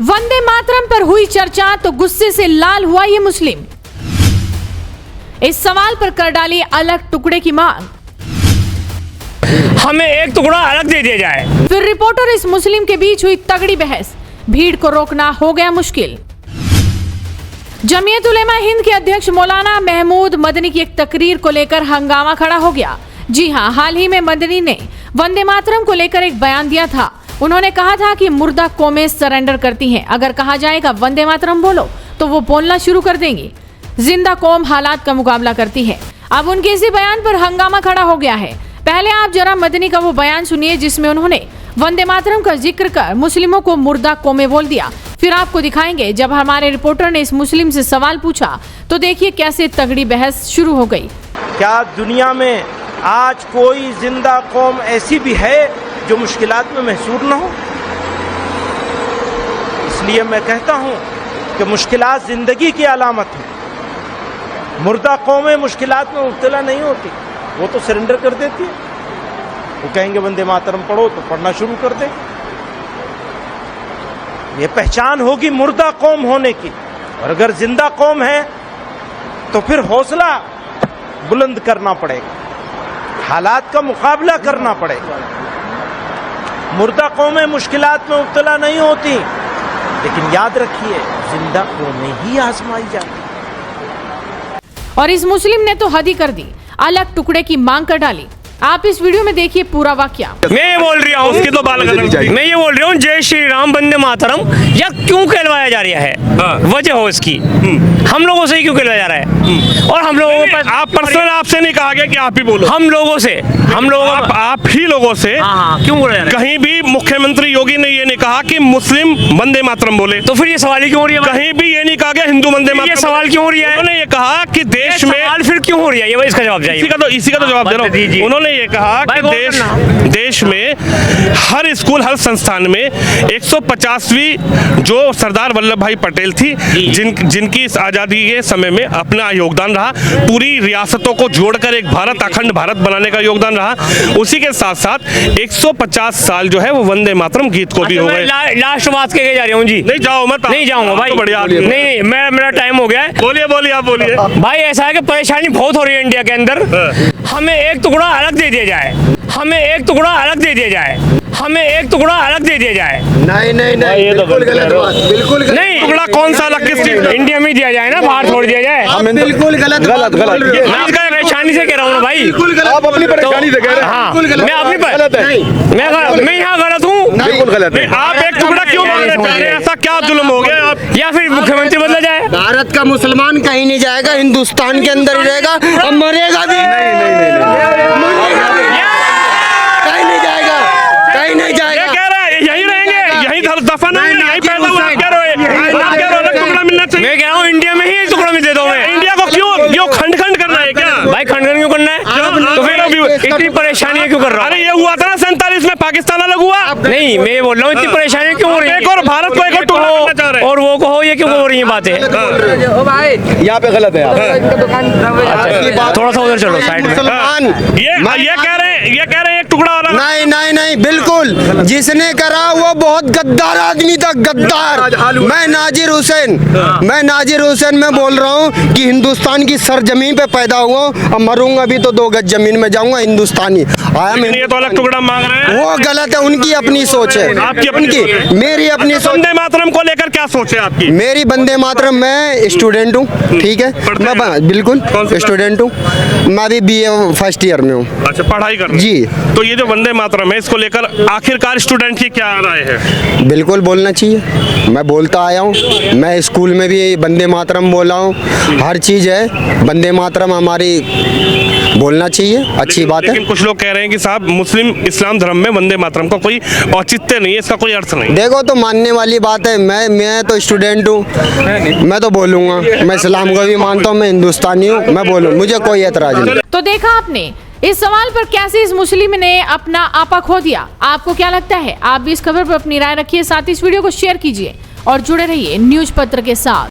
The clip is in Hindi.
वंदे मातरम पर हुई चर्चा तो गुस्से से लाल हुआ ये मुस्लिम। इस सवाल पर कर डाली अलग टुकड़े की मांग। हमें एक टुकड़ा अलग दे दिया जाए। फिर रिपोर्टर इस मुस्लिम के बीच हुई तगड़ी बहस, भीड़ को रोकना हो गया मुश्किल। जमीयत उलेमा हिंद के अध्यक्ष मौलाना महमूद मदनी की एक तकरीर को लेकर हंगामा खड़ा हो गया। जी हां, हाल ही में मदनी ने वंदे मातरम को लेकर एक बयान दिया था। उन्होंने कहा था कि मुर्दा कौमें सरेंडर करती हैं, अगर कहा जाएगा वंदे मातरम बोलो तो वो बोलना शुरू कर देंगी। जिंदा कौम हालात का मुकाबला करती है। अब उनके इसी बयान पर हंगामा खड़ा हो गया है। पहले आप जरा मदनी का वो बयान सुनिए जिसमें उन्होंने वंदे मातरम का जिक्र कर मुस्लिमों को मुर्दा कौमें बोल दिया। फिर आपको दिखाएंगे जब हमारे रिपोर्टर ने इस मुस्लिम से सवाल पूछा तो देखिए कैसे तगड़ी बहस शुरू हो गई। क्या दुनिया में आज कोई जिंदा कौम ऐसी भी है जो मुश्किलात में महसूर न हो? इसलिए मैं कहता हूं कि मुश्किलात जिंदगी की अलामत है। मुर्दा कौमें मुश्किलात में मुब्तला नहीं होती, वो तो सरेंडर कर देती है। वो कहेंगे वंदे मातरम पढ़ो तो पढ़ना शुरू कर दे। ये पहचान होगी मुर्दा कौम होने की। और अगर जिंदा कौम है तो फिर हौसला बुलंद करना पड़ेगा, हालात का मुकाबला करना पड़ेगा। मुर्दा कौमें मुश्किलात में मुब्तला नहीं होती, लेकिन याद रखिए जिंदा कौमें ही आजमाई जाती। और इस मुस्लिम ने तो हद ही कर दी, अलग टुकड़े की मांग कर डाली। आप इस वीडियो में देखिए पूरा वाकया। मैं ये बोल रहा हूँ, मैं ये बोल रहा हूँ जय श्री राम वंदे मातरम या क्यों कहलवाया जा रहा है? वजह हो इसकी, हम लोगों से ही क्यों कहलवाया जा रहा है? और हम लोगों को आप पर्सनल आपसे नहीं कहा गया कि आप ही बोलो, हम लोगों से, हम लोगों आप ही लोगों से। क्यों बोला जा रहा है? कहीं भी मुख्यमंत्री योगी ने ये नहीं कहा कि मुस्लिम वंदे मातरम बोले। तो फिर ये सवाल ही क्यों हो रही है? कहीं भी ये नहीं कहा गया हिंदू वंदे मातरम। ये सवाल क्यों हो रही है? उन्होंने ये कहा कि देश में सवाल फिर क्यों हो रही है? ये इसका जवाब चाहिए। इसी का तो जवाब दे रहा हूँ। उन्होंने ये कहा कि देश में हर स्कूल, हर संस्थान में 150वीं जो सरदार वल्लभ भाई पटेल थी, जिनकी इस आजादी के समय में अपना योगदान रहा, पूरी रियासतों को जोड़कर एक भारत, अखंड भारत बनाने का योगदान रहा। उसी के साथ साथ 150 साल जो है वो वंदे मातरम गीत को भी हो गए। लास्ट बात के जा रहा हूँ जी। नहीं जाओ, मत नहीं जाऊंगा भाई। बढ़िया, नहीं, मेरा टाइम हो गया है। बोलिए आप बोलिए। भाई ऐसा है कि परेशानी बहुत हो रही है इंडिया के अंदर। हमें एक टुकड़ा अलग दे दिया जाए, हमें एक टुकड़ा अलग दे दिया जाए, हमें एक टुकड़ा अलग दे दिया जाए। नहीं, बिल्कुल गलत बात, बिल्कुल नहीं। टुकड़ा कौन सा अलग किस चीज? इंडिया में दिया जाए ना, बाहर छोड़ दिया जाए। बिल्कुल गलत। मैं इसका परेशानी से कह रहा हूँ ना भाई। आप अपनी परेशानी से कह रहे हैं। हाँ, मैं अपनी गलत है। मैं यहाँ गलत हूँ। बिल्कुल गलत है। आप एक टुकड़ा क्यों मांग रहे हैं? ऐसा क्या जुल्म हो गया? आप या फिर मुख्यमंत्री बदला जाए। भारत का मुसलमान कहीं नहीं जाएगा, हिंदुस्तान के अंदर ही रहेगा और मरेगा भी। कहीं नहीं जाएगा, कहीं नहीं जाएगा। कह रहा है यहीं रहेंगे, यहीं दफन होंगे, यहीं पैदा हुए। कह रहे हो अलग टुकड़ा मिलना चाहिए। मैं कह रहा हूँ इंडिया में ही टुकड़ा मिल देता हूँ मैं। इंडिया को क्यों खंड करना है क्या? भाई खंडन क्यों करना है? तो फिर इतनी परेशानियां क्यों कर रहा है? अरे ये हुआ था ना 47 में, पाकिस्तान अलग हुआ। नहीं, मैं बोल रहा हूँ इतनी परेशानियां क्यों हो रही है? एक और भारत को एक और टुकड़ा करना चाह रहे हैं। और वो कहो, ये क्यों हो रही है बातें? यहाँ पे गलत है थोड़ा सा उधर चलो साइड में। मुसलमान ये कह रहे हैं एक टुकड़ा अलग। नहीं, बिल्कुल। जिसने करा वो बहुत गद्दार आदमी था, गद्दार। मैं नाजिर हुसैन मैं बोल रहा हूँ कि हिंदुस्तान की सरजमीन पे पैदा हुआ और मरूंगा भी तो 2 गज जमीन में जाऊंगा, हिंदुस्तानी। ये तो अलग टुकड़ा मांग रहे हैं। वो गलत है, उनकी अपनी सोच है। आपकी अपनी? मेरी अपनी सोच। वंदे मातरम को लेकर क्या सोच है आपकी? मेरी वंदे मातरम, मैं स्टूडेंट हूँ, ठीक है। मैं बिल्कुल स्टूडेंट हूँ, मैं अभी BA फर्स्ट ईयर में हूँ। अच्छा, पढ़ाई कर जी। तो ये जो वंदे मातरम है, इसको लेकर आखिरकार स्टूडेंट की क्या राय है? बिल्कुल बोलना चाहिए। मैं बोलता आया हूँ, मैं स्कूल में भी वंदे मातरम बोला हूँ, हर चीज़ है। वंदे मातरम हमारी बोलना चाहिए, अच्छी बात है। लेकिन कुछ लोग कह रहे हैं कि साहब मुस्लिम इस्लाम धर्म में वंदे मातरम का कोई औचित्य नहीं है, इसका कोई अर्थ नहीं। देखो, तो मानने वाली बात है। मैं तो स्टूडेंट हूँ, मैं तो बोलूँगा। मैं इस्लाम को भी मानता हूँ, मैं हिंदुस्तानी हूँ, मैं बोलूँ, मुझे कोई एतराज नहीं। तो देखा आपने इस सवाल पर कैसे इस मुस्लिम ने अपना आपा खो दिया। आपको क्या लगता है? आप भी इस खबर पर अपनी राय रखिए, साथ ही इस वीडियो को शेयर कीजिए और जुड़े रहिए न्यूज पत्र के साथ।